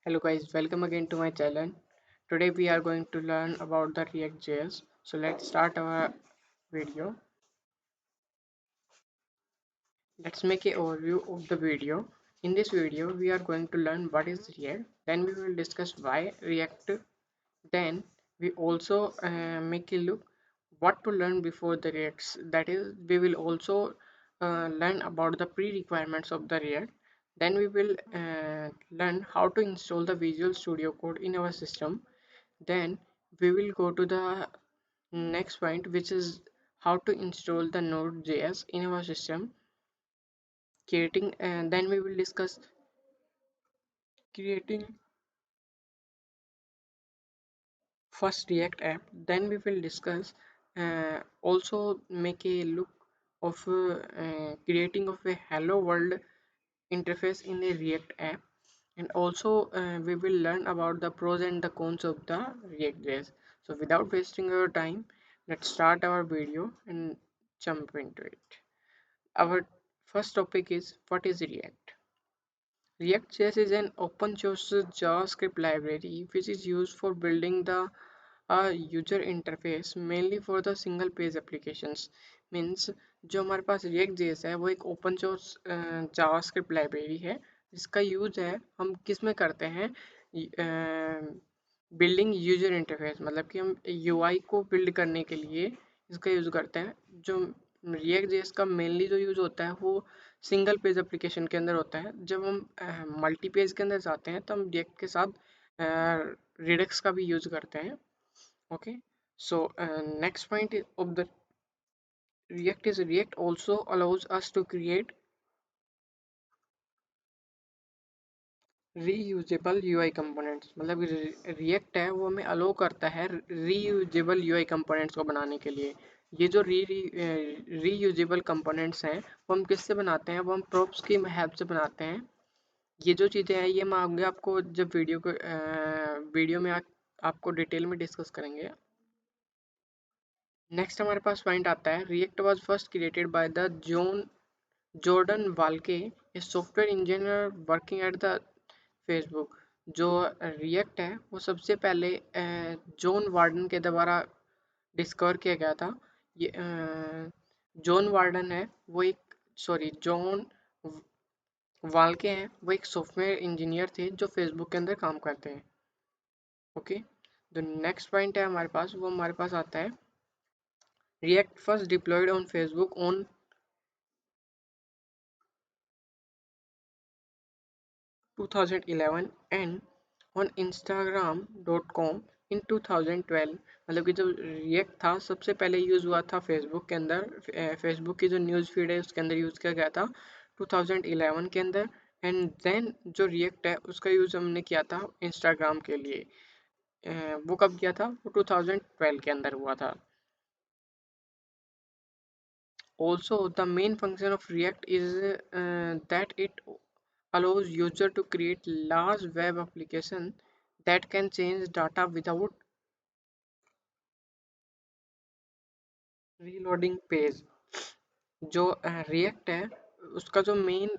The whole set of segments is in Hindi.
Hello guys, welcome again to my channel. Today we are going to learn about the React.js. So let's start our video. Let's make an overview of the video. In this video, we are going to learn what is React. Then we will discuss why React. Then we also make a look what to learn before the Reacts. That is, we will also learn about the pre-requirements of the React. Then we will learn how to install the Visual Studio Code in our system. Then we will go to the next point, which is how to install the Node.js in our system, creating, and then we will discuss creating first React app. Then we will discuss also make a look of creating of a hello world interface in a React app, and also we will learn about the pros and the cons of the React.js. So without wasting your time, let's start our video and jump into it. Our first topic is what is React. React.js is an open source JavaScript library which is used for building the user interface mainly for the single page applications. Means जो हमारे पास React.js है वो एक ओपन सोर्स जावास्क्रिप्ट लाइब्रेरी है जिसका यूज है हम किस में करते हैं, बिल्डिंग यूजर इंटरफेस, मतलब कि हम यूआई को बिल्ड करने के लिए इसका यूज़ करते हैं. जो React.js का मेनली जो यूज़ होता है वो सिंगल पेज एप्लीकेशन के अंदर होता है. जब हम मल्टी पेज के अंदर जाते हैं तो हम React के साथ Redux का भी यूज़ करते हैं. Okay, so next point of the React is React also allows us to create reusable UI components. मतलब रिएक्ट है वो हमें अलो करता है रीयूजेबल यूआई कंपोनेंट्स को बनाने के लिए. ये जो रीयूजेबल कंपोनेंट्स हैं वो हम किससे बनाते हैं, वो हम प्रॉप्स की हेल्प से बनाते हैं. ये जो चीज़ें हैं ये मैं आगे आपको जब वीडियो में आपको डिटेल में डिस्कस करेंगे. नेक्स्ट हमारे पास पॉइंट आता है React was first created by the Jordan Walke, a software engineer working at the Facebook. जो रिएक्ट है वो सबसे पहले जॉन वार्डन के द्वारा डिस्कवर किया गया था. ये जॉन वार्डन है वो एक सॉरी जॉन वाल्के हैं वो एक सॉफ्टवेयर इंजीनियर थे जो फेसबुक के अंदर काम करते हैं. ओके, तो नेक्स्ट पॉइंट है हमारे पास, वो हमारे पास आता है react first diploid on Facebook on 2011 and on instagram.com इन 2012. मतलब कि जो रिएक्ट था सबसे पहले यूज़ हुआ था फेसबुक के अंदर. फेसबुक की जो न्यूज़ फीड है उसके अंदर यूज़ किया गया था 2011 के अंदर. एंड देन जो रिएक्ट है उसका यूज़ हमने किया था इंस्टाग्राम के लिए. वो कब किया था, वो 2012 के अंदर हुआ था. Also, the main function of React is that it allows user to create large web application that can change data without reloading page. जो React है उसका जो मेन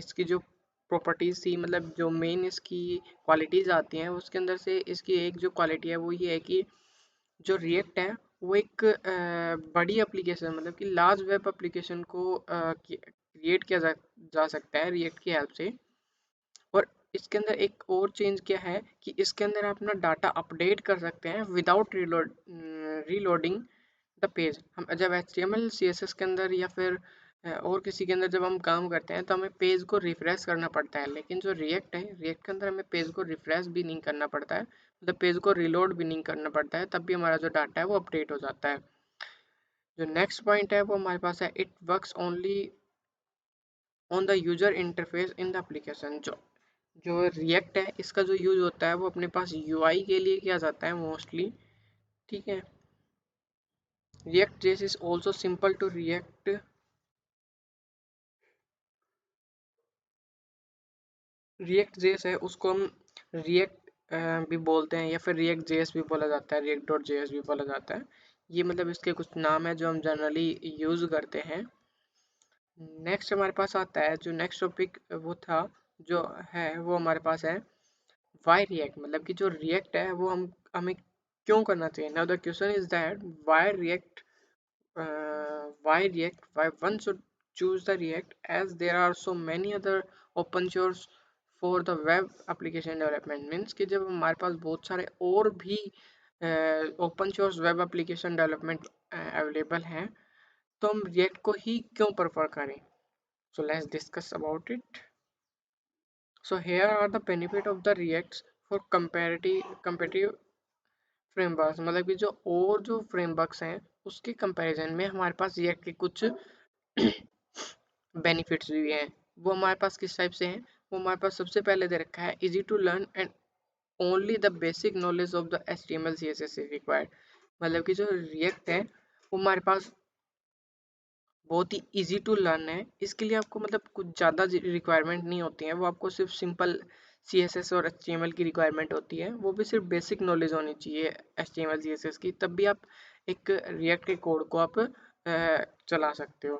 इसकी जो प्रॉपर्टीज थी, मतलब जो मेन इसकी क्वालिटीज आती हैं उसके अंदर से इसकी एक जो क्वालिटी है वो ये है कि जो रिएक्ट है वो एक बड़ी एप्लीकेशन, मतलब कि लार्ज वेब एप्लीकेशन को क्रिएट किया जा सकता है रिएक्ट की हेल्प से. और इसके अंदर एक और चेंज क्या है कि इसके अंदर आप अपना डाटा अपडेट कर सकते हैं विदाउट रीलोडिंग द पेज. हम जब HTML CSS के अंदर या फिर और किसी के अंदर जब हम काम करते हैं तो हमें पेज को रिफ्रेश करना पड़ता है, लेकिन जो रिएक्ट है रिएक्ट के अंदर हमें पेज को रिफ्रेश भी नहीं करना पड़ता है, मतलब पेज को रिलोड भी नहीं करना पड़ता है, तब भी हमारा जो डाटा है वो अपडेट हो जाता है. जो नेक्स्ट पॉइंट है वो हमारे पास है it works only on the user interface in the application. जो रिएक्ट है इसका जो यूज होता है वो अपने पास यूआई के लिए किया जाता है मोस्टली. ठीक है, react JS is also simple to react. React JS है उसको हम रिएक्ट भी बोलते हैं या फिर रिएक्ट जेएस भी बोला जाता है, रिएक्ट डॉट जेएस भी बोला जाता है. ये मतलब इसके कुछ नाम है जो हम जनरली यूज करते हैं. नेक्स्ट हमारे पास आता है जो नेक्स्ट टॉपिक वो था जो है वो हमारे पास है वाई रिएक्ट, मतलब कि जो रिएक्ट है वो हम हमें क्यों करना चाहिए. Now the question is that why react, why one should choose the React, as there are so many other open source for the web application development. Means कि जब हमारे पास बहुत सारे और भी open source web application development available हैं, तो हम रिएक्ट को ही क्यों प्रेफर करें. So let's discuss about it. So here are the benefit of the reacts for competitive frameworks, मतलब कि जो और जो फ्रेमवर्क्स हैं उसके कंपैरिजन में हमारे पास रिएक्ट के कुछ बेनिफिट्स भी हैं. वो हमारे पास किस टाइप से हैं, वो हमारे पास सबसे पहले दे रखा है easy to learn and only the basic knowledge of the HTML CSS is required. मतलब कि जो रिएक्ट है वो हमारे पास बहुत ही इजी टू लर्न है. इसके लिए आपको मतलब कुछ ज़्यादा रिक्वायरमेंट नहीं होती है, वो आपको सिर्फ सिंपल CSS और HTML की रिक्वायरमेंट होती है, वो भी सिर्फ बेसिक नॉलेज होनी चाहिए HTML CSS की, तब भी आप एक रिएक्ट के कोड को आप चला सकते हो.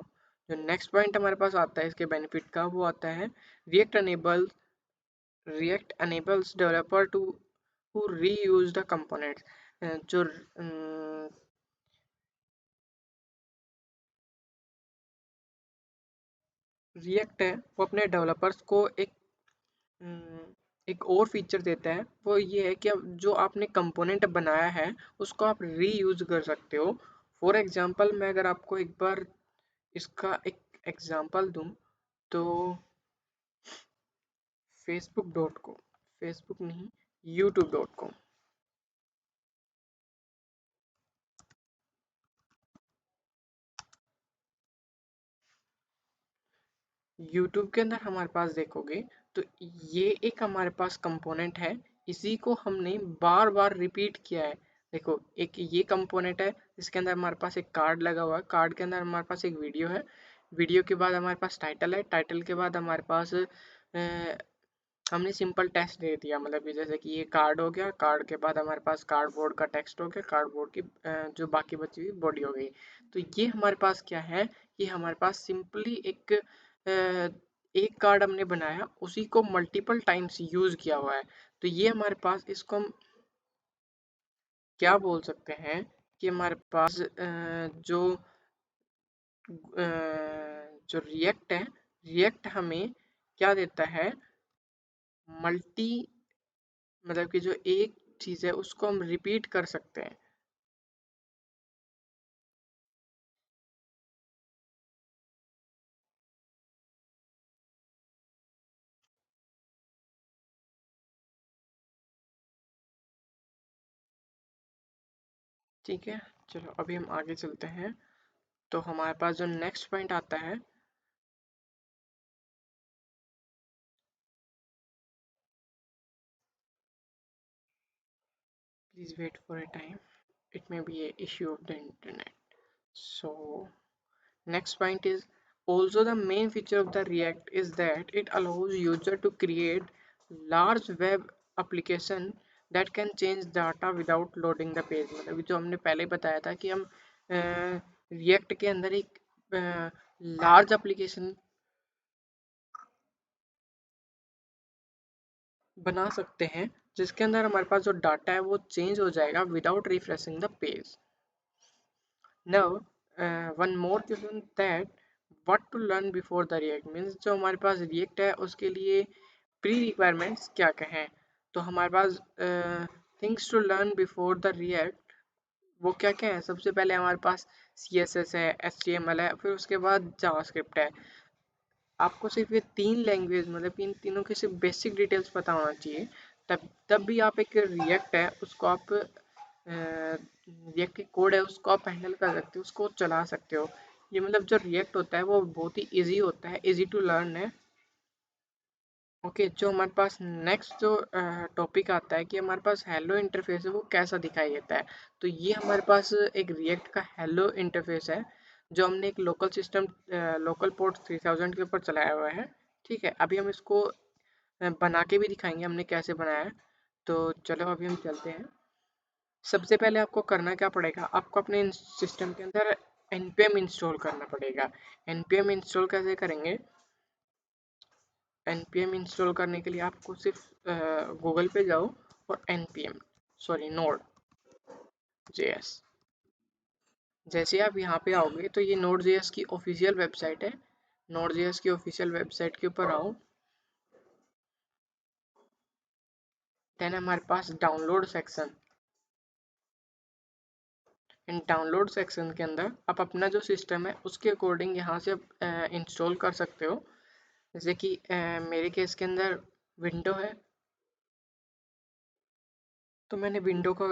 जो नेक्स्ट पॉइंट हमारे पास आता है इसके बेनिफिट का, वो आता है react enables developer to reuse the components. जो रिएक्ट है वो अपने डेवलपर्स को एक और फीचर देता है, वो ये है कि अब जो आपने कंपोनेंट बनाया है उसको आप रीयूज कर सकते हो. फॉर एग्जांपल मैं अगर आपको एक बार इसका एक एग्जांपल दूं तो facebook.com, फेसबुक नहीं, youtube.com. यूट्यूब के अंदर हमारे पास देखोगे तो ये एक हमारे पास कंपोनेंट है, इसी को हमने बार बार रिपीट किया है. देखो एक ये कंपोनेंट है, इसके अंदर हमारे पास एक कार्ड लगा हुआ है, कार्ड के अंदर हमारे पास एक वीडियो है, वीडियो के बाद हमारे पास टाइटल है, टाइटल के बाद हमारे पास हमने सिंपल टेक्स्ट दे दिया, मतलब कि जैसे कि ये कार्ड हो गया, कार्ड के बाद हमारे पास कार्डबोर्ड का टेक्स्ट हो गया, कार्डबोर्ड की जो बाकी बची हुई बॉडी हो गई. तो ये हमारे पास क्या है, ये हमारे पास सिंपली एक कार्ड हमने बनाया, उसी को मल्टीपल टाइम्स यूज किया हुआ है. तो ये हमारे पास, इसको हम क्या बोल सकते हैं कि हमारे पास अ, जो रिएक्ट है, रिएक्ट हमें क्या देता है, मल्टी, मतलब कि जो एक चीज है उसको हम रिपीट कर सकते हैं. ठीक है, चलो अभी हम आगे चलते हैं. तो हमारे पास जो नेक्स्ट पॉइंट आता है, please wait for a time, it may be a issue of the internet. So next point is also the main feature of the React is that it allows user to create large web application that can change data without loading the page. मतलब जो हमने पहले बताया था कि हम React के अंदर एक लार्ज एप्लीकेशन बना सकते हैं, जिसके अंदर हमारे पास जो डाटा है वो चेंज हो जाएगा without refreshing the page. Now, one more question that what to learn before the React means, जो हमारे पास React है उसके लिए प्री रिक्वायरमेंट्स क्या क्या हैं. तो हमारे पास things to learn before the React वो क्या क्या है. सबसे पहले हमारे पास CSS है, HTML है, फिर उसके बाद जावास्क्रिप्ट है. आपको सिर्फ ये तीन लैंग्वेज, मतलब कि इन तीनों की सिर्फ बेसिक डिटेल्स पता होना चाहिए, तब भी आप एक रिएक्ट है उसको आप रिएक्ट की कोड है उसको आप हैंडल कर सकते हो, उसको चला सकते हो. ये मतलब जो रिएक्ट होता है वो बहुत ही इजी होता है, इजी टू लर्न है. ओके, जो हमारे पास नेक्स्ट जो टॉपिक आता है कि हमारे पास हेलो इंटरफेस है वो कैसा दिखाई देता है. तो ये हमारे पास एक रिएक्ट का हेलो इंटरफेस है, जो हमने एक लोकल सिस्टम, लोकल पोर्ट 3000 के ऊपर चलाया हुआ है. ठीक है, अभी हम इसको बना के भी दिखाएंगे हमने कैसे बनाया है. तो चलो अभी हम चलते हैं. सबसे पहले आपको करना क्या पड़ेगा, आपको अपने सिस्टम के अंदर npm इंस्टॉल करना पड़ेगा. npm इंस्टॉल कैसे करेंगे, npm इंस्टॉल करने के लिए आपको सिर्फ गूगल पे जाओ और npm सॉरी नोड जेएस, जैसे आप यहाँ पे आओगे तो ये नोड जेएस की ऑफिशियल वेबसाइट है। नोड जेएस की ऑफिशियल वेबसाइट के ऊपर आओ, देन हमारे पास डाउनलोड सेक्शन, इन डाउनलोड सेक्शन के अंदर आप अपना जो सिस्टम है उसके अकॉर्डिंग यहाँ से इंस्टॉल कर सकते हो। जैसे कि मेरे केस के अंदर विंडो है, तो मैंने विंडो को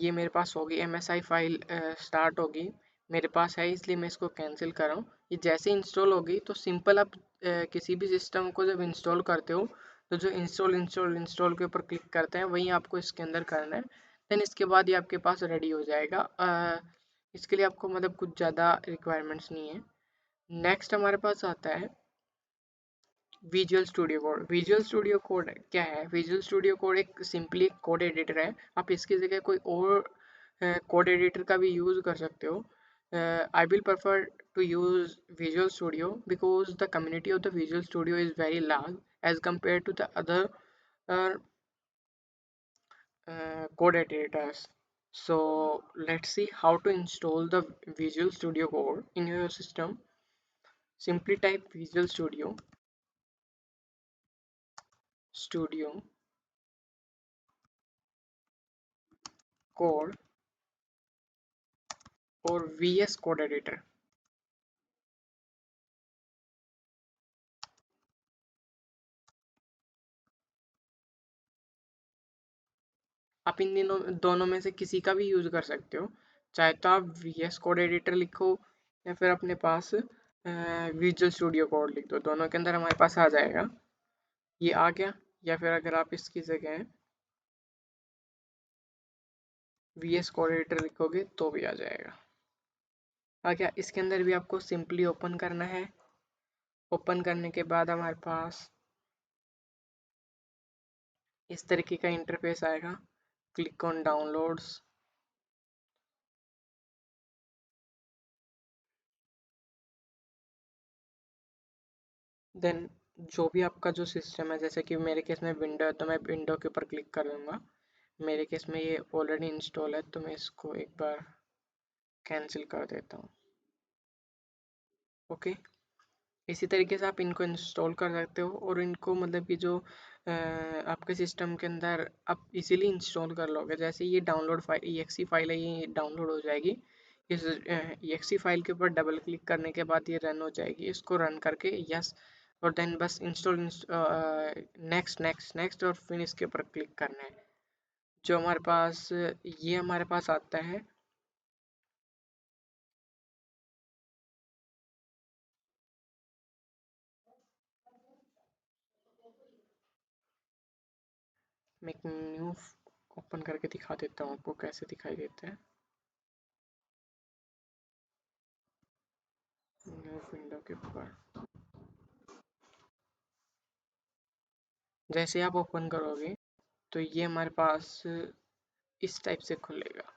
ये मेरे पास होगी MSI फाइल स्टार्ट होगी मेरे पास है, इसलिए मैं इसको कैंसिल कर रहा हूँ। ये जैसे इंस्टॉल होगी तो सिंपल आप किसी भी सिस्टम को जब इंस्टॉल करते हो तो जो इंस्टॉल इंस्टॉल इंस्टॉल के ऊपर क्लिक करते हैं वहीं आपको इसके अंदर करना है। देन इसके बाद ये आपके पास रेडी हो जाएगा। इसके लिए आपको मतलब कुछ ज़्यादा रिक्वायरमेंट्स नहीं है। नेक्स्ट हमारे पास आता है visual studio code. Visual studio code क्या है? विजुअल स्टूडियो कोड एक सिंपली कोड एडिटर है। आप इसकी जगह कोई और कोड एडिटर का भी यूज़ कर सकते हो। I will prefer to use visual studio because the community of the visual studio is very large as compared to the other code editors. So let's see how to install the Visual Studio Code in your system. Simply type Visual Studio Code और VS Code Editor। आप इन दिनों दोनों में से किसी का भी यूज कर सकते हो, चाहे तो आप VS Code Editor लिखो या फिर अपने पास विजुअल स्टूडियो कोड लिख दो, दोनों के अंदर हमारे पास आ जाएगा। ये आ गया, या फिर अगर आप इसकी जगह VS Code Editor लिखोगे तो भी आ जाएगा। आ गया। इसके अंदर भी आपको सिंपली ओपन करना है। ओपन करने के बाद हमारे पास इस तरीके का इंटरफेस आएगा। क्लिक ऑन डाउनलोड्स, देन जो भी आपका जो सिस्टम है, जैसे कि मेरे केस में विंडो है तो मैं विंडो के ऊपर क्लिक कर दूंगा। मेरे केस में ये ऑलरेडी इंस्टॉल है तो मैं इसको एक बार कैंसिल कर देता हूँ। ओके, इसी तरीके से आप इनको इंस्टॉल कर सकते हो और इनको मतलब कि जो आपके सिस्टम के अंदर आप इजीली इंस्टॉल कर लोगे। जैसे ये डाउनलोड फाइल EXE फाइल है, ये डाउनलोड हो जाएगी। इस EXE फाइल के ऊपर डबल क्लिक करने के बाद ये रन हो जाएगी। इसको रन करके यस, और देन बस इंस्टॉल नेक्स्ट नेक्स्ट नेक्स्ट और फिनिश के ऊपर क्लिक करना है। जो हमारे पास ये हमारे पास आता है मैं एक न्यू ओपन करके दिखा देता हूँ आपको कैसे दिखाई देता है। न्यू विंडो के ऊपर जैसे आप ओपन करोगे तो ये हमारे पास इस टाइप से खुलेगा।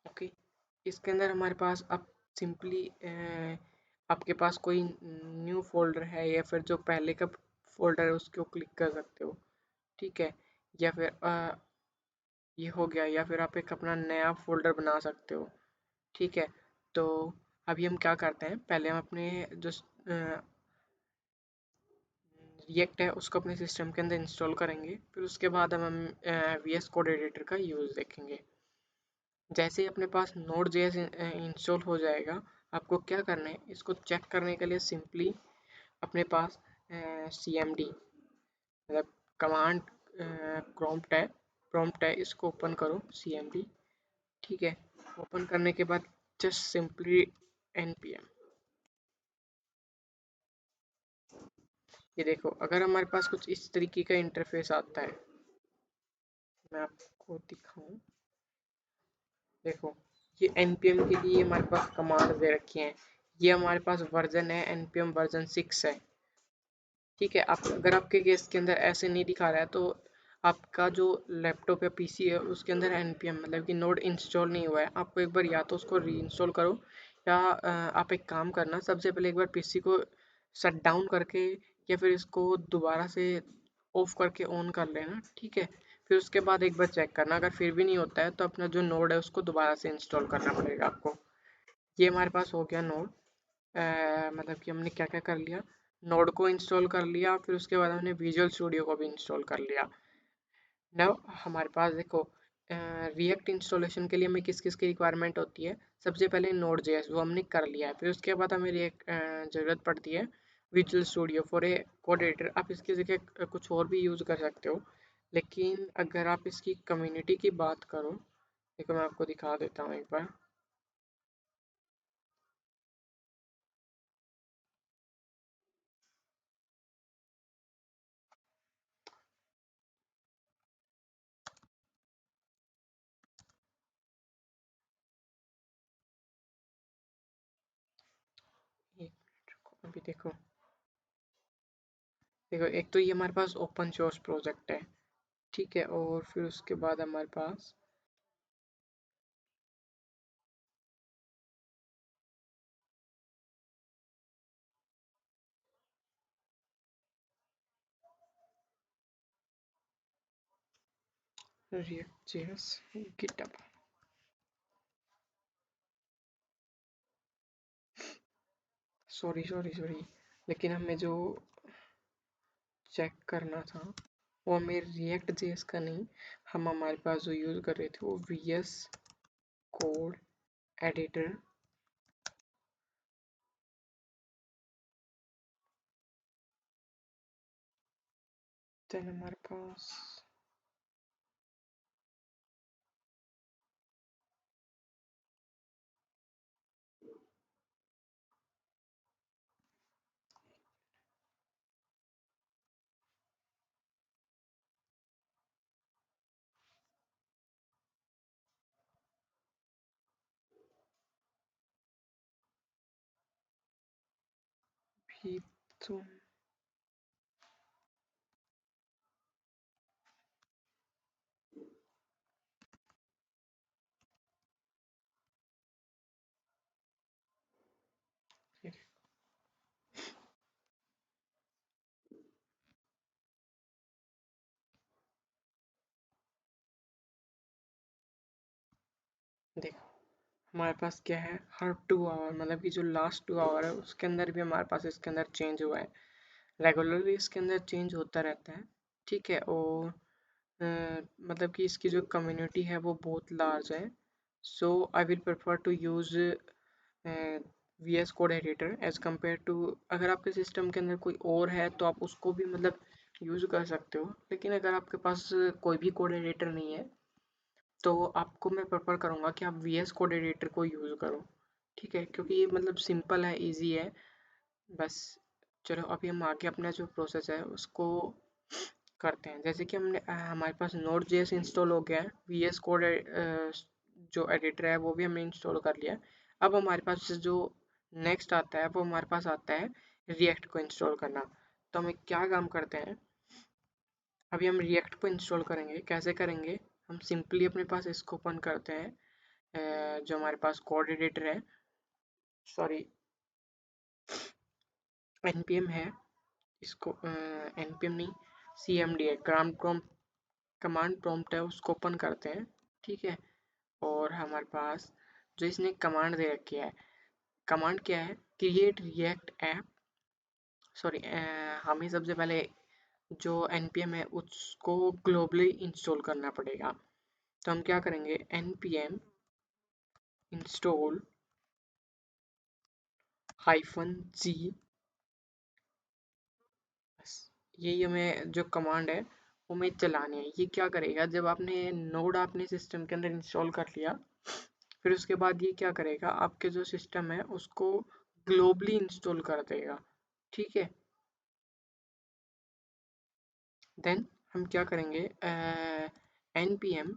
ओके, इसके अंदर हमारे पास अब सिंपली आपके पास कोई न्यू फोल्डर है या फिर जो पहले का फोल्डर है उसको क्लिक कर सकते हो। ठीक है, या फिर ये हो गया, या फिर आप एक अपना नया फोल्डर बना सकते हो। ठीक है, तो अभी हम क्या करते हैं, पहले हम अपने जो रिएक्ट है उसको अपने सिस्टम के अंदर इंस्टॉल करेंगे, फिर उसके बाद हम VS कोड एडिटर का यूज़ देखेंगे। जैसे ही अपने पास नोड जेएस इंस्टॉल हो जाएगा, आपको क्या करना है, इसको चेक करने के लिए सिंपली अपने पास CMD मतलब कमांड प्रॉम्प्ट है, इसको ओपन करो CMD। ठीक है, ओपन करने के बाद जस्ट सिंपली npm, ये देखो अगर हमारे पास कुछ इस तरीके का इंटरफेस आता है, मैं आपको दिखाऊं। देखो, ये npm के लिए हमारे पास कमांड दे रखी हैं। ये हमारे पास वर्जन है npm वर्जन 6 है। ठीक है, आप अगर आपके केस के अंदर ऐसे नहीं दिखा रहा है तो आपका जो लैपटॉप या पीसी है उसके अंदर npm मतलब कि नोड इंस्टॉल नहीं हुआ है। आपको एक बार या तो उसको री इंस्टॉल करो या आप एक काम करना, सबसे पहले एक बार पीसी को शट डाउन करके या फिर इसको दोबारा से ऑफ करके ऑन कर लेना, ठीक है। फिर उसके बाद एक बार चेक करना, अगर फिर भी नहीं होता है तो अपना जो नोड है उसको दोबारा से इंस्टॉल करना पड़ेगा आपको। ये हमारे पास हो गया नोड। मतलब कि हमने क्या क्या कर लिया, नोड को इंस्टॉल कर लिया, फिर उसके बाद हमने विजुअल स्टूडियो को भी इंस्टॉल कर लिया। नाउ हमारे पास देखो रिएक्ट इंस्टॉलेशन के लिए हमें किस किस की रिक्वायरमेंट होती है। सबसे पहले नोड जेएस वो हमने कर लिया है, फिर उसके बाद हमें रिएक्ट ज़रूरत पड़ती है visual studio for a code editor. आप इसकी जगह कुछ और भी यूज़ कर सकते हो, लेकिन अगर आप इसकी कम्युनिटी की बात करो, देखो मैं आपको दिखा देता हूँ एक बार। एक मिनट रुको, अभी देखो। देखो एक तो ये हमारे पास ओपन सोर्स प्रोजेक्ट है, ठीक है, और फिर उसके बाद हमारे पास React JS GitHub. Sorry sorry sorry, लेकिन हमें जो चेक करना था वो हमें रिएक्ट जेएस का नहीं, हम हमारे पास जो यूज़ कर रहे थे वो V S code editor. Then हमारे पास भी तुम देखो हमारे पास क्या है, हर 2 आवर मतलब कि जो लास्ट 2 आवर है उसके अंदर भी हमारे पास इसके अंदर चेंज हुआ है। रेगुलरली इसके अंदर चेंज होता रहता है, ठीक है। और मतलब कि इसकी जो कम्युनिटी है वो बहुत लार्ज है। So I will prefer to use V S code editor as compare to, अगर आपके सिस्टम के अंदर कोई और है तो आप उसको भी मतलब यूज़ कर सकते हो, लेकिन अगर आपके पास कोई भी कोड एडिटर नहीं है तो आपको मैं प्रेफर करूँगा कि आप वी एस कोड एडिटर को यूज़ करो, ठीक है, क्योंकि ये मतलब सिंपल है, इजी है बस। चलो अभी हम आगे अपना जो प्रोसेस है उसको करते हैं। जैसे कि हमने हमारे पास नोड जेएस इंस्टॉल हो गया है, वी एस कोड जो एडिटर है वो भी हमने इंस्टॉल कर लिया है। अब हमारे पास जो नेक्स्ट आता है वो हमारे पास आता है रिएक्ट को इंस्टॉल करना। तो हम एक क्या काम करते हैं, अभी हम रिएक्ट को इंस्टॉल करेंगे। कैसे करेंगे, हम सिंपली अपने पास इसको ओपन करते हैं, जो हमारे पास कोड एडिटर है, सॉरी npm है, इसको npm नहीं, cmd है, कमांड प्रॉम्प्ट है, उसको ओपन करते हैं, ठीक है। और हमारे पास जो इसने कमांड दे रखी है, कमांड क्या है, क्रिएट रिएक्ट ऐप। सॉरी, हमें सबसे पहले जो npm है उसको ग्लोबली इंस्टॉल करना पड़ेगा। तो हम क्या करेंगे, npm इंस्टॉल -g, बस यही हमें जो कमांड है वो हमें चलानी है। ये क्या करेगा, जब आपने नोड आपने सिस्टम के अंदर इंस्टॉल कर लिया, फिर उसके बाद ये क्या करेगा, आपके जो सिस्टम है उसको ग्लोबली इंस्टॉल कर देगा, ठीक है। देन हम क्या करेंगे, npm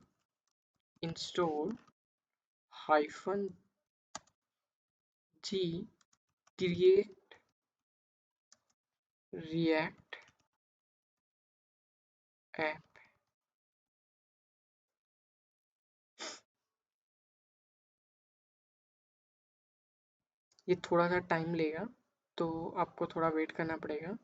install -g create react app. ये थोड़ा सा टाइम लेगा, तो आपको थोड़ा वेट करना पड़ेगा।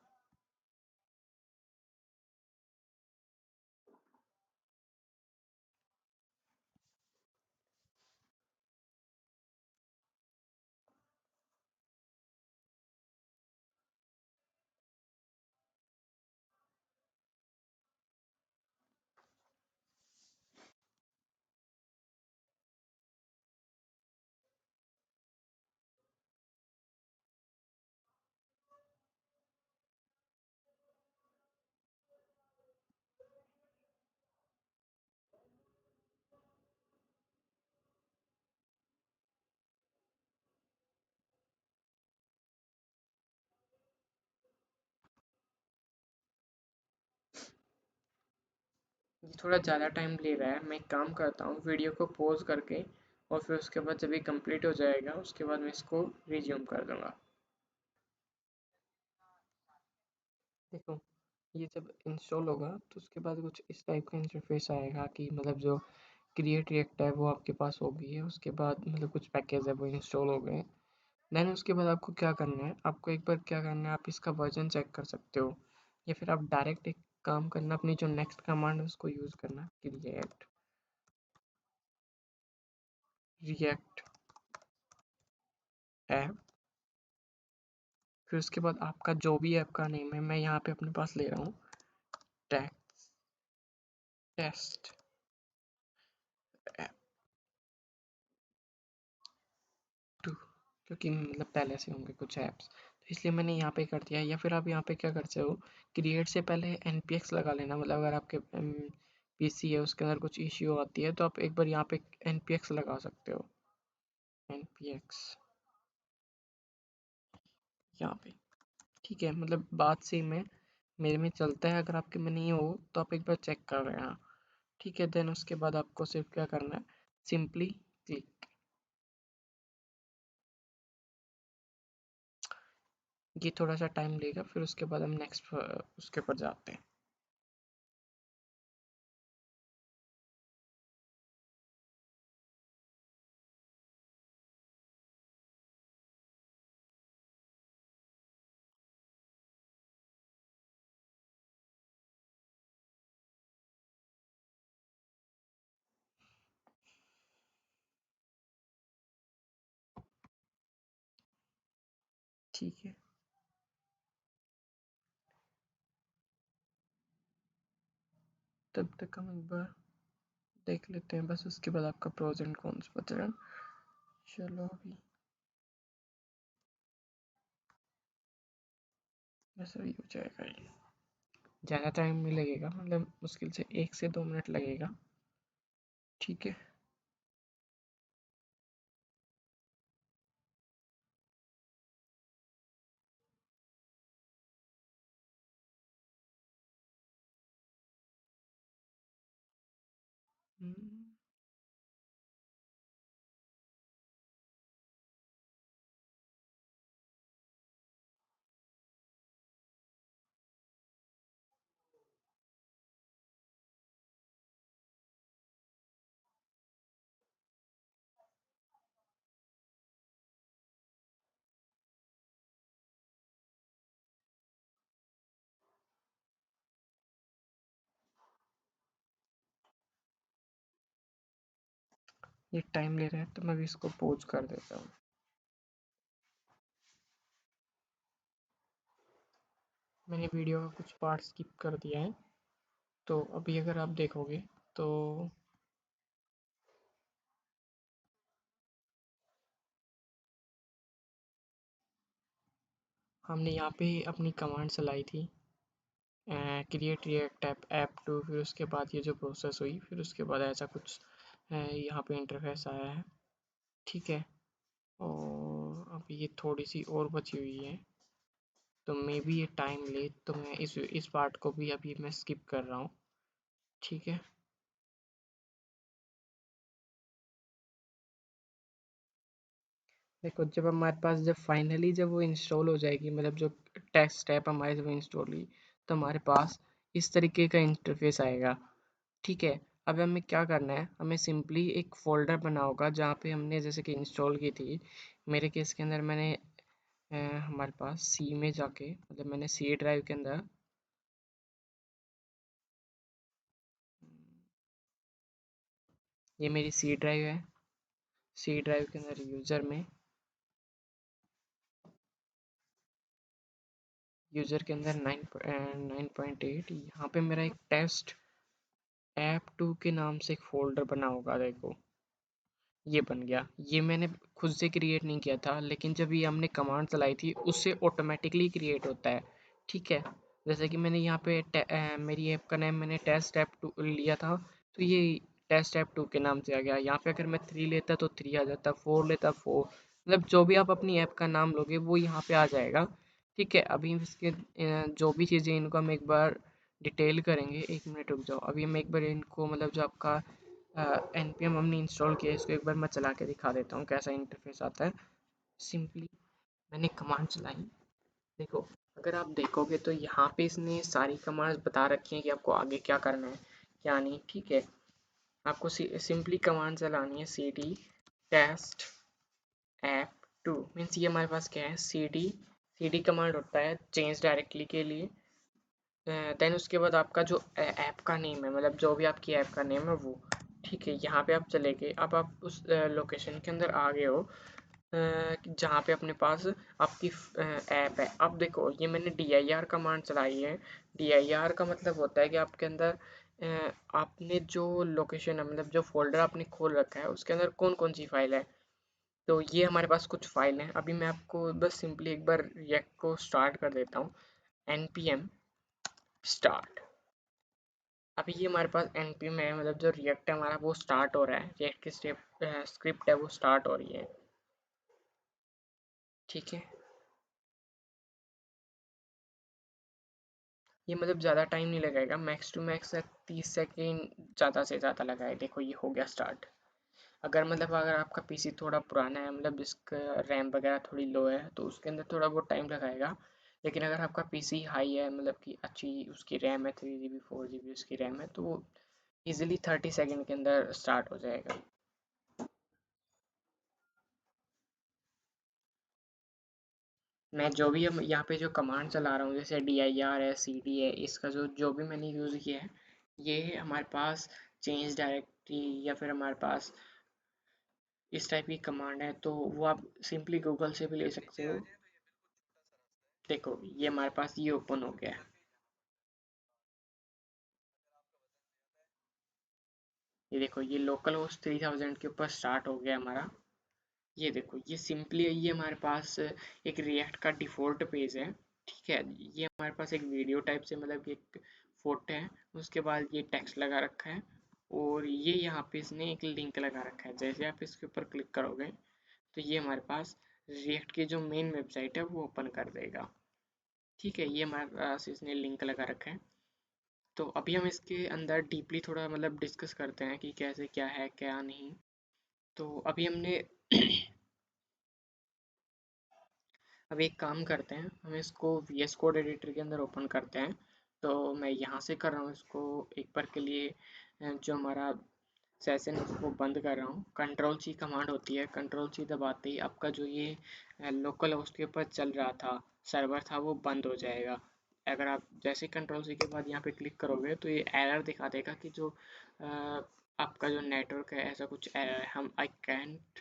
ये थोड़ा ज़्यादा टाइम ले रहा है। मैं एक काम करता हूँ, वीडियो को पॉज करके और फिर उसके बाद जब ये कंप्लीट हो जाएगा उसके बाद मैं इसको रिज्यूम कर दूँगा। देखो, ये जब इंस्टॉल होगा तो उसके बाद कुछ इस टाइप का इंटरफेस आएगा कि मतलब जो क्रिएट रिएक्ट है वो आपके पास हो गई है। उसके बाद मतलब कुछ पैकेज है वो इंस्टॉल हो गए। देन उसके बाद आपको क्या करना है, आपको एक बार क्या करना है, आप इसका वर्जन चेक कर सकते हो, या फिर आप डायरेक्ट एक काम करना, अपनी जो नेक्स्ट कमांड है उसको यूज़ करना, क्रिएट रिएक्ट ऐप। फिर उसके बाद आपका जो भी ऐप का नेम है, मैं यहाँ पे अपने पास ले रहा हूँ, टेस्ट ऐप 2, क्योंकि मतलब पहले से होंगे कुछ ऐप्स, तो इसलिए मैंने यहाँ पे कर दिया। या फिर आप यहाँ पे क्या करते हो, क्रिएट से पहले npx लगा लेना। मतलब अगर आपके पीसी है उसके अंदर कुछ इश्यू आती है तो आप एक बार यहाँ पे npx लगा सकते हो, npx यहाँ पे। ठीक है, मतलब बात सेम है, मेरे में चलता है। अगर आपके में नहीं हो तो आप एक बार चेक कर रहे हैं। ठीक है, देन उसके बाद आपको सिर्फ क्या करना है, सिंपली क्लिक। ये थोड़ा सा टाइम लेगा, फिर उसके बाद हम नेक्स्ट उसके ऊपर जाते हैं। ठीक है, तब तक हम एक बार देख लेते हैं, बस उसके बाद आपका प्रोज एंड कॉन्स बच रहा है। चलो अभी बस अभी हो जाएगा ये। ज़्यादा टाइम नहीं लगेगा, मतलब मुश्किल से 1 से 2 मिनट लगेगा। ठीक है। हम्म, ये टाइम ले रहा है तो मैं भी इसको पोज कर देता हूँ। मैंने वीडियो का कुछ पार्ट स्किप कर दिया है, तो अभी अगर आप देखोगे तो हमने यहाँ पे अपनी कमांड चलाई थी, create react app app two. फिर उसके बाद ये जो प्रोसेस हुई, फिर उसके बाद ऐसा कुछ यहाँ पे इंटरफेस आया है। ठीक है, और अभी ये थोड़ी सी और बची हुई है, तो मे बी ये टाइम ले, तो मैं इस पार्ट को भी अभी मैं स्किप कर रहा हूँ। ठीक है। देखो, जब हमारे पास जब फाइनली जब वो इंस्टॉल हो जाएगी, मतलब जो टेस्ट ऐप हमारे जब इंस्टॉल हुई, तो हमारे पास इस तरीके का इंटरफेस आएगा। ठीक है, अब हमें क्या करना है, हमें सिंपली एक फ़ोल्डर बना होगा जहाँ पे हमने जैसे कि इंस्टॉल की थी। मेरे केस के अंदर मैंने हमारे पास सी में जाके, मतलब मैंने सी ड्राइव के अंदर, ये मेरी सी ड्राइव है। सी ड्राइव के अंदर यूज़र के अंदर 9.8, यहाँ पे मेरा एक टेस्ट ऐप 2 के नाम से एक फ़ोल्डर बना होगा। देखो ये बन गया। ये मैंने खुद से क्रिएट नहीं किया था, लेकिन जब ये हमने कमांड चलाई थी उससे ऑटोमेटिकली क्रिएट होता है। ठीक है, जैसे कि मैंने यहाँ पे मेरी ऐप का नाम मैंने टेस्ट ऐप 2 लिया था, तो ये टेस्ट ऐप 2 के नाम से आ गया। यहाँ पे अगर मैं 3 लेता तो 3 आ जाता, 4 लेता 4, मतलब जो भी आप अपनी ऐप का नाम लोगे वो यहाँ पे आ जाएगा। ठीक है, अभी इसके जो भी चीज़ें इनको हम एक बार डिटेल करेंगे। 1 मिनट रुक जाओ, अभी हम एक बार इनको मतलब जो आपका npm हमने इंस्टॉल किया है इसको एक बार मैं चला के दिखा देता हूँ कैसा इंटरफेस आता है। सिंपली मैंने कमांड चलाई, देखो अगर आप देखोगे तो यहाँ पे इसने सारी कमांड्स बता रखी हैं कि आपको आगे क्या करना है क्या नहीं। ठीक है, आपको सिंपली कमांड चलानी है C D test app 2, means ये हमारे पास क्या है, सी डी कमांड होता है चेंज डायरेक्टली के लिए। देन उसके बाद आपका जो ऐप का नेम है, मतलब जो भी आपकी ऐप का नेम है वो। ठीक है, यहाँ पे आप चले गए, अब आप उस लोकेशन के अंदर आ गए हो जहाँ पे अपने पास आपकी ऐप है। अब देखो ये मैंने dir कमांड चलाई है। dir का मतलब होता है कि आपके अंदर आपने जो लोकेशन है, मतलब जो फोल्डर आपने खोल रखा है उसके अंदर कौन कौन सी फाइल है। तो ये हमारे पास कुछ फाइल हैं। अभी मैं आपको बस सिंपली एक बार रिएक्ट को स्टार्ट कर देता हूँ, npm स्टार्ट। अभी ये हमारे पास npm है, मतलब जो रिएक्ट है हमारा वो स्टार्ट हो रहा है, रिएक्ट की स्क्रिप्ट है वो स्टार्ट हो रही है। ठीक है, ये मतलब ज़्यादा टाइम नहीं लगाएगा, मैक्स टू मैक्स 30 सेकेंड ज़्यादा से ज़्यादा लगाए। देखो ये हो गया स्टार्ट। अगर आपका पीसी थोड़ा पुराना है, मतलब जिसका रैम वगैरह थोड़ी लो है, तो उसके अंदर थोड़ा बहुत टाइम लगाएगा। लेकिन अगर आपका पीसी हाई है, मतलब कि अच्छी उसकी रैम है, 3 GB 4 GB उसकी रैम है, तो वो ईजिली 30 सेकेंड के अंदर स्टार्ट हो जाएगा। मैं जो भी अब यहाँ पे जो कमांड चला रहा हूँ, जैसे dir है, cd है, इसका जो जो भी मैंने यूज़ किया है, ये हमारे पास चेंज डायरेक्टरी या फिर हमारे पास इस टाइप की कमांड है, तो वो आप सिंपली गूगल से भी ले सकते हो। देखो ये हमारे पास ये ओपन हो गया है। ये देखो ये लोकल होस्ट 3000 के ऊपर स्टार्ट हो गया हमारा। ये देखो ये सिंपली ये हमारे पास एक रिएक्ट का डिफ़ॉल्ट पेज है। ठीक है, ये हमारे पास एक वीडियो टाइप से, मतलब कि एक फोटो है, उसके बाद ये टेक्स्ट लगा रखा है, और ये यहाँ पे इसने एक लिंक लगा रखा है। जैसे आप इसके ऊपर क्लिक करोगे तो ये हमारे पास रिएक्ट की जो मेन वेबसाइट है वो ओपन कर देगा। ठीक है, ये हमारे पास इसने लिंक लगा रखा है। तो अभी हम इसके अंदर डीपली थोड़ा मतलब डिस्कस करते हैं कि कैसे क्या है क्या नहीं। तो अभी हमने अब एक काम करते हैं, हम इसको VS कोड एडिटर के अंदर ओपन करते हैं। तो मैं यहाँ से कर रहा हूँ इसको एक बार के लिए, जो हमारा सेशन है उसको बंद कर रहा हूँ। कंट्रोल C कमांड होती है, कंट्रोल C दबाते ही आपका जो ये लोकल होस्ट के ऊपर चल रहा था सर्वर था वो बंद हो जाएगा। अगर आप जैसे कंट्रोल C के बाद यहाँ पे क्लिक करोगे तो ये एरर दिखा देगा कि जो आपका जो नेटवर्क है ऐसा कुछ एरर है, हम I can't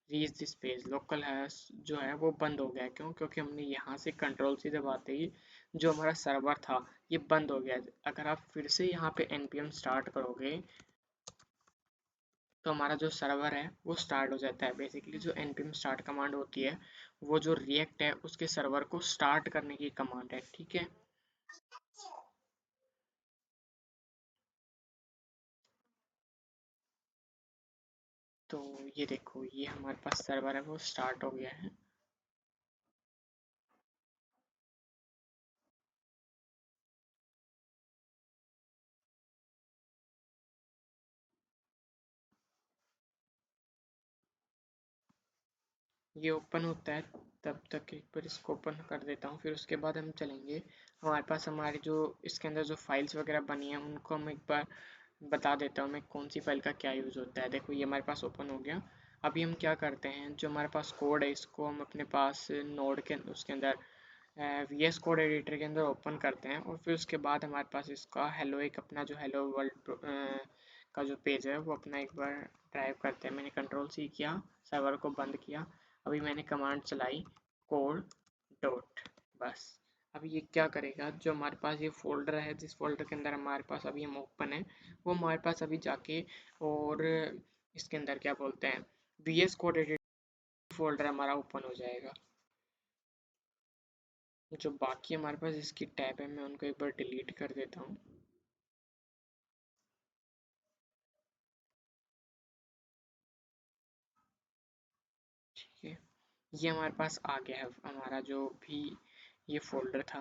reach this page, local hash जो है वो बंद हो गया। क्यों? क्योंकि हमने यहाँ से कंट्रोल C दबाते ही जो हमारा सर्वर था ये बंद हो गया। अगर आप फिर से यहाँ पे npm स्टार्ट करोगे तो हमारा जो सर्वर है वो स्टार्ट हो जाता है। बेसिकली जो npm स्टार्ट कमांड होती है वो जो रिएक्ट है उसके सर्वर को स्टार्ट करने की कमांड है। ठीक है, तो ये देखो ये हमारे पास सर्वर है वो स्टार्ट हो गया है। ये ओपन होता है, तब तक एक बार इसको ओपन कर देता हूँ, फिर उसके बाद हम चलेंगे। हमारे पास हमारी जो इसके अंदर जो फाइल्स वगैरह बनी हैं उनको हम एक बार बता देता हूँ मैं कौन सी फाइल का क्या यूज़ होता है। देखो ये हमारे पास ओपन हो गया। अभी हम क्या करते हैं, जो हमारे पास कोड है इसको हम अपने पास नोड के उसके अंदर वी एस कोड एडिटर के अंदर ओपन करते हैं, और फिर उसके बाद हमारे पास इसका हेलो एक अपना जो हेलो वर्ल्ड का जो पेज है वो अपना एक बार ड्राइव करते हैं। मैंने कंट्रोल सी किया, सर्वर को बंद किया। अभी मैंने कमांड चलाई कोड डॉट, बस। अभी ये क्या करेगा, जो हमारे पास ये फोल्डर है, जिस फोल्डर के अंदर हमारे पास अभी हम ओपन है, वो हमारे पास अभी जाके और इसके अंदर क्या बोलते हैं we S code editor folder हमारा ओपन हो जाएगा। जो बाकी हमारे पास इसकी टैब है मैं उनको एक बार डिलीट कर देता हूँ। ठीक है, ये हमारे पास आ गया है हमारा जो भी ये फोल्डर था।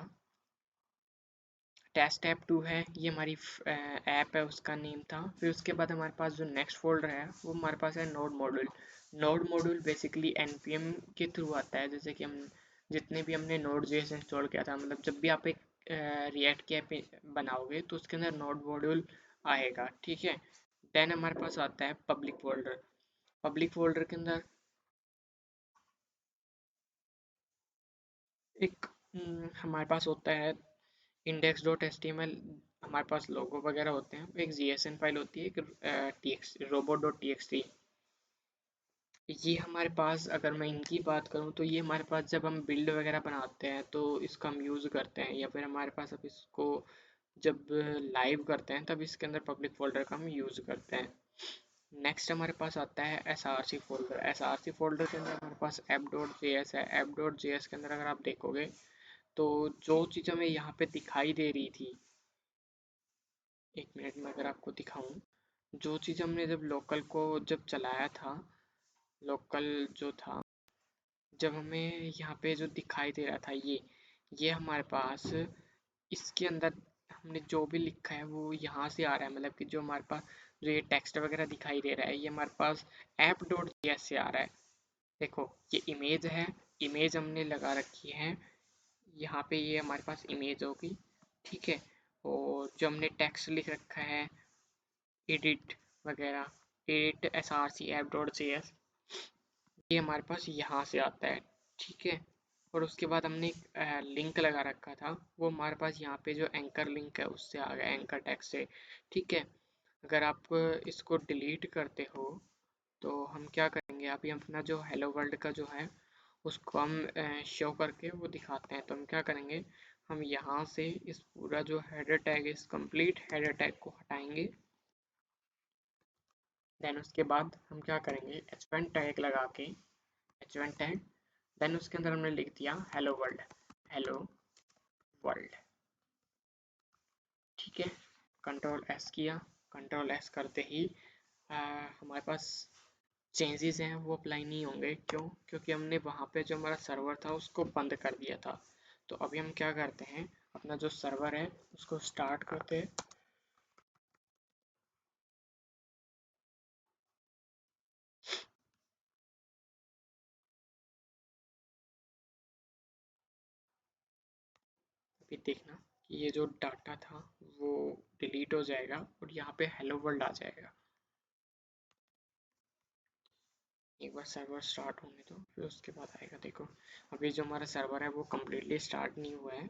टेस्ट ऐप 2 है, ये हमारी ऐप है, उसका नेम था। फिर उसके बाद हमारे पास जो नेक्स्ट फोल्डर है वो हमारे पास है node module. Node module basically npm के थ्रू आता है। जैसे कि हम जितने भी हमने नोड जेएस इंस्टॉल किया था, मतलब जब भी आप एक रिएक्ट की ऐप बनाओगे तो उसके अंदर नोड मॉड्यूल आएगा। ठीक है, देन हमारे पास आता है पब्लिक फोल्डर। पब्लिक फोल्डर के अंदर एक हमारे पास होता है index dot H T M L, हमारे पास लोगो वगैरह होते हैं। एक जी एस एन फाइल होती है, एक T x robot dot T x T. ये हमारे पास, अगर मैं इनकी बात करूँ तो ये हमारे पास जब हम बिल्ड वगैरह बनाते हैं तो इसका हम यूज़ करते हैं, या फिर हमारे पास अब इसको जब लाइव करते हैं तब इसके अंदर पब्लिक फोल्डर का हम यूज़ करते हैं। नेक्स्ट हमारे पास आता है S R C folder. S R C folder के अंदर हमारे पास ऐप डॉट जे एस है। ऐप डॉट जे एस के अंदर अगर आप देखोगे तो जो चीज़ हमें यहाँ पे दिखाई दे रही थी, एक मिनट में अगर आपको दिखाऊं, जो चीज़ हमने जब लोकल को जब चलाया था, लोकल जो था, जब हमें यहाँ पे जो दिखाई दे रहा था ये हमारे पास इसके अंदर हमने जो भी लिखा है वो यहाँ से आ रहा है। मतलब कि जो हमारे पास जो ये टेक्स्ट वगैरह दिखाई दे रहा है ये हमारे पास ऐप डॉट जी एस से आ रहा है। देखो ये इमेज है, इमेज हमने लगा रखी है यहाँ पे, ये हमारे पास इमेज होगी। ठीक है, और जो हमने टेक्स्ट लिख रखा है एडिट वगैरह edit S R C app dot J S, ये हमारे पास यहाँ से आता है। ठीक है, और उसके बाद हमने एक लिंक लगा रखा था, वो हमारे पास यहाँ पे जो एंकर लिंक है उससे आ गया, एंकर टैग से। ठीक है, अगर आप इसको डिलीट करते हो तो हम क्या करेंगे, अभी हम अपना जो हेलो वर्ल्ड का जो है उसको हम शो करके वो दिखाते हैं। तो हम क्या करेंगे, हम यहाँ से इस पूरा जो हेडर टैग, इस कंप्लीट हेडर टैग को हटाएंगे। देन उसके बाद हम क्या करेंगे, h1 टैग लगा के, h1 टैग, देन उसके अंदर हमने लिख दिया हेलो वर्ल्ड, हेलो वर्ल्ड। ठीक है, कंट्रोल एस किया। कंट्रोल एस करते ही हमारे पास चेंजेस हैं वो अप्लाई नहीं होंगे। क्यों? क्योंकि हमने वहाँ पे जो हमारा सर्वर था उसको बंद कर दिया था। तो अभी हम क्या करते हैं, अपना जो सर्वर है उसको स्टार्ट करते हैं। अभी देखना कि ये जो डाटा था वो डिलीट हो जाएगा और यहाँ पे हेलो वर्ल्ड आ जाएगा। एक बार सर्वर स्टार्ट होने दो, फिर उसके बाद आएगा। देखो अभी जो हमारा सर्वर है वो कम्प्लीटली स्टार्ट नहीं हुआ है।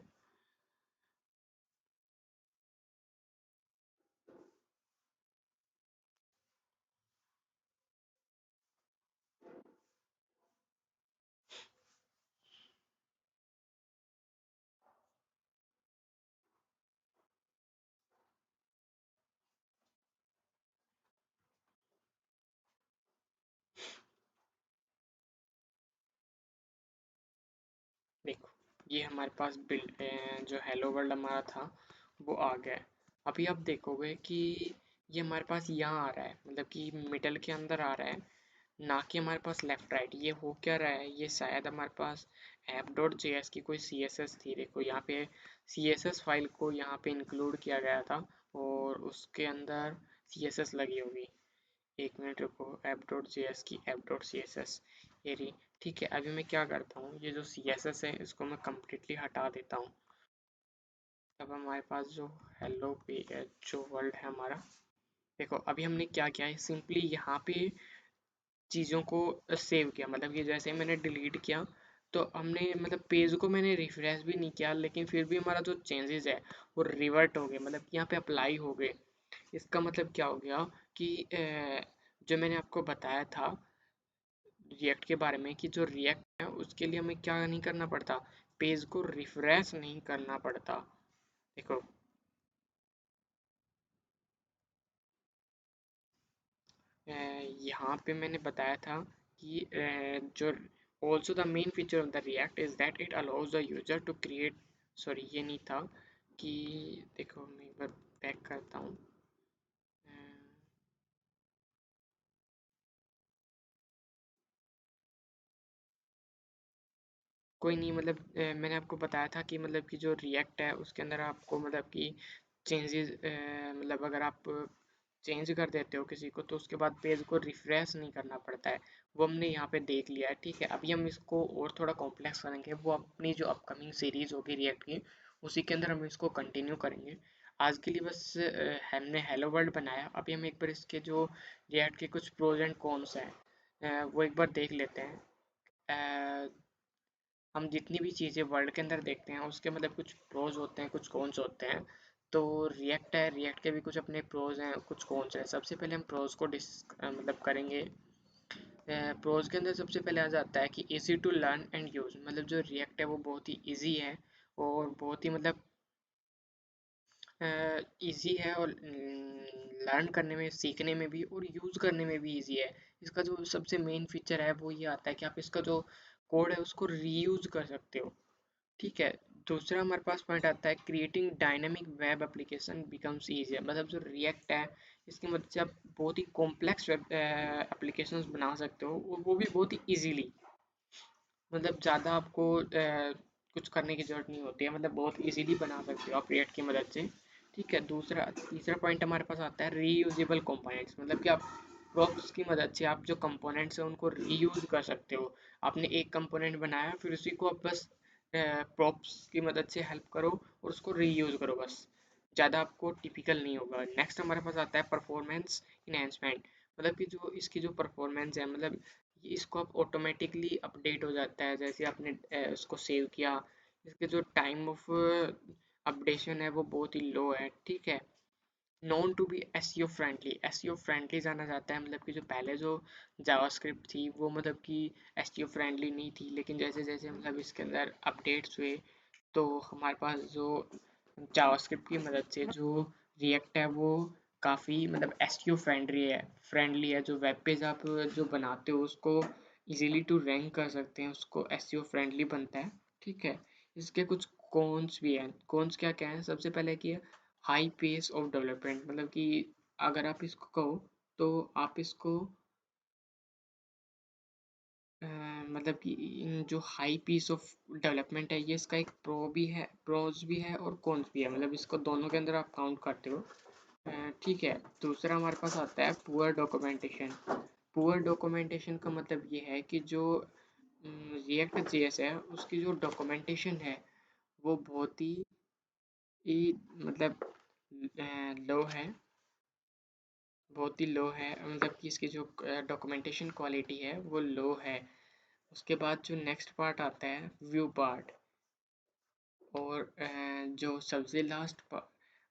देखो ये हमारे पास बिल्ड जो हेलो वर्ल्ड हमारा था वो आ गया है। अभी आप देखोगे कि ये हमारे पास यहाँ आ रहा है, मतलब कि मिडल के अंदर आ रहा है, ना कि हमारे पास लेफ्ट राइट। ये हो क्या रहा है, ये शायद हमारे पास ऐप डॉट जे एस की कोई सी एस एस थी। देखो यहाँ पे सी एस एस फाइल को यहाँ पे इंक्लूड किया गया था और उसके अंदर सी एस एस लगी होगी। एक मिनट रुको, ऐप डॉट जे एस की app dot C S S ये रही। ठीक है, अभी मैं क्या करता हूँ, ये जो सी एस एस है इसको मैं कम्प्लीटली हटा देता हूँ। तब हमारे पास जो हेलो पे जो वर्ल्ड है हमारा देखो अभी हमने क्या किया है, सिंपली यहाँ पे चीज़ों को सेव किया, मतलब कि जैसे मैंने डिलीट किया तो हमने मतलब पेज को मैंने रिफ्रेश भी नहीं किया, लेकिन फिर भी हमारा जो चेंजेस है वो रिवर्ट हो गए, मतलब कि यहाँ पे अप्लाई हो गए। इसका मतलब क्या हो गया कि जो मैंने आपको बताया था रिएक्ट के बारे में, कि जो रिएक्ट है उसके लिए हमें क्या नहीं करना पड़ता, पेज को रिफ्रेश नहीं करना पड़ता। देखो यहाँ पे मैंने बताया था कि जो also the main feature of the React is that it allows the user to create, sorry ये नहीं था, कि देखो मैं एक बार बैक करता हूँ। अ, कोई नहीं, मतलब मैंने आपको बताया था कि मतलब कि जो रिएक्ट है उसके अंदर आपको मतलब कि चेंजेस, मतलब अगर आप चेंज कर देते हो किसी को तो उसके बाद पेज को रिफ्रेश नहीं करना पड़ता है। वो हमने यहाँ पे देख लिया है, ठीक है। अभी हम इसको और थोड़ा कॉम्प्लेक्स करेंगे, वो अपनी जो अपकमिंग सीरीज होगी रिएक्ट की उसी के अंदर हम इसको कंटिन्यू करेंगे। आज के लिए बस हमने हेलो वर्ल्ड बनाया। अभी हम एक बार इसके जो रिएक्ट के कुछ प्रोज एंड कॉन्स हैं वो एक बार देख लेते हैं। हम जितनी भी चीज़ें वर्ल्ड के अंदर देखते हैं उसके मतलब कुछ प्रोज होते हैं, कुछ कॉन्स होते हैं। तो रिएक्ट है, रिएक्ट के भी कुछ अपने प्रोज हैं, कुछ कॉन्स हैं। सबसे पहले हम प्रोज को मतलब करेंगे। प्रोज के अंदर सबसे पहले आ जाता है कि easy to learn and use, मतलब जो रिएक्ट है वो बहुत ही इजी है और बहुत ही मतलब इजी है, और लर्न करने में, सीखने में भी और यूज़ करने में भी इजी है। इसका जो सबसे मेन फीचर है वो ये आता है कि आप इसका जो कोड है उसको रीयूज कर सकते हो, ठीक है। दूसरा हमारे पास पॉइंट आता है creating dynamic web application becomes easier, मतलब जो रिएक्ट है इसकी मदद से आप बहुत ही कॉम्प्लेक्स वेब एप्लीकेशंस बना सकते हो, और वो भी बहुत ही इजीली। मतलब ज़्यादा आपको कुछ करने की ज़रूरत नहीं होती है, मतलब बहुत इजीली बना सकते हो आप रिएक्ट की मदद से, ठीक है। दूसरा तीसरा पॉइंट हमारे पास आता है रीयूजेबल कंपोनेंट्स, मतलब कि आप प्रॉप्स की मदद से आप जो कंपोनेंट्स हैं उनको रीयूज कर सकते हो। आपने एक कंपोनेंट बनाया फिर उसी को आप बस प्रॉप्स की मदद से हेल्प करो और उसको रीयूज करो बस, ज़्यादा आपको टिपिकल नहीं होगा। नेक्स्ट हमारे पास आता है परफॉर्मेंस इन्हेंसमेंट, मतलब कि जो इसकी जो परफॉर्मेंस है, मतलब इसको आप ऑटोमेटिकली अपडेट हो जाता है जैसे आपने उसको सेव किया। इसके जो टाइम ऑफ अपडेशन है वो बहुत ही लो है, ठीक है। Known to be SEO friendly, SEO friendly जाना जाता है, मतलब कि जो पहले जो जावास्क्रिप्ट थी वो मतलब कि एसईओ फ्रेंडली नहीं थी, लेकिन जैसे जैसे मतलब इसके अंदर अपडेट्स हुए तो हमारे पास जो जावास्क्रिप्ट की मदद से जो रिएक्ट है वो काफ़ी मतलब एसईओ फ्रेंडली है। जो वेब पेज आप जो बनाते हो उसको इजीली टू रैंक कर सकते हैं, उसको एसईओ फ्रेंडली बनता है, ठीक है। इसके कुछ कॉन्स भी हैं। कॉन्स क्या क्या हैं, सबसे पहले कि हाई पेस ऑफ डेवलपमेंट, मतलब कि अगर आप इसको कहो तो आप इसको मतलब कि इन जो हाई पीस ऑफ डेवलपमेंट है ये इसका एक प्रोज भी है और कॉन्स भी है, मतलब इसको दोनों के अंदर आप काउंट करते हो, ठीक है। दूसरा हमारे पास आता है पुअर डॉक्यूमेंटेशन। पुअर डॉक्यूमेंटेशन का मतलब ये है कि जो रिएक्ट जेएस है उसकी जो डॉक्यूमेंटेशन है वो ही मतलब लो है, बहुत ही लो है, मतलब कि इसकी जो डॉक्यूमेंटेशन क्वालिटी है वो लो है। उसके बाद जो नेक्स्ट पार्ट आता है व्यू पार्ट, और जो सबसे लास्ट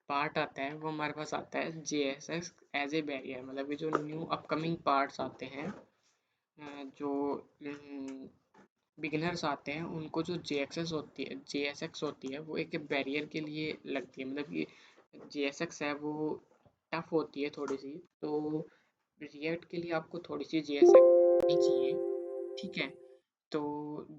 पार्ट आता है वो हमारे पास आता है JSX एज ए बैरियर, मतलब कि जो न्यू अपकमिंग पार्ट्स आते हैं जो बिगिनर्स आते हैं उनको जो JSX होती है वो एक बैरियर के लिए लगती है, मतलब कि JSX है वो टफ होती है थोड़ी सी, तो रिएक्ट के लिए आपको थोड़ी सी JSX आनी चाहिए, ठीक है। तो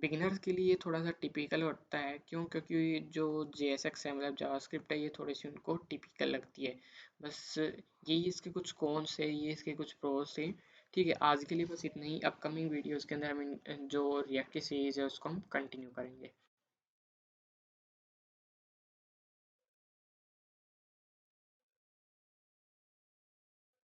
बिगिनर्स के लिए थोड़ा सा टिपिकल होता है, क्यों, क्योंकि जो JSX है मतलब जावास्क्रिप्ट है ये थोड़ी सी उनको टिपिकल लगती है। बस यही इसके कुछ कॉन्स है, ये इसके कुछ प्रोस है, ठीक है। आज के लिए बस इतना ही। अपकमिंग वीडियोस के अंदर हम जो रिएक्ट की सीरीज है उसको हम कंटिन्यू करेंगे।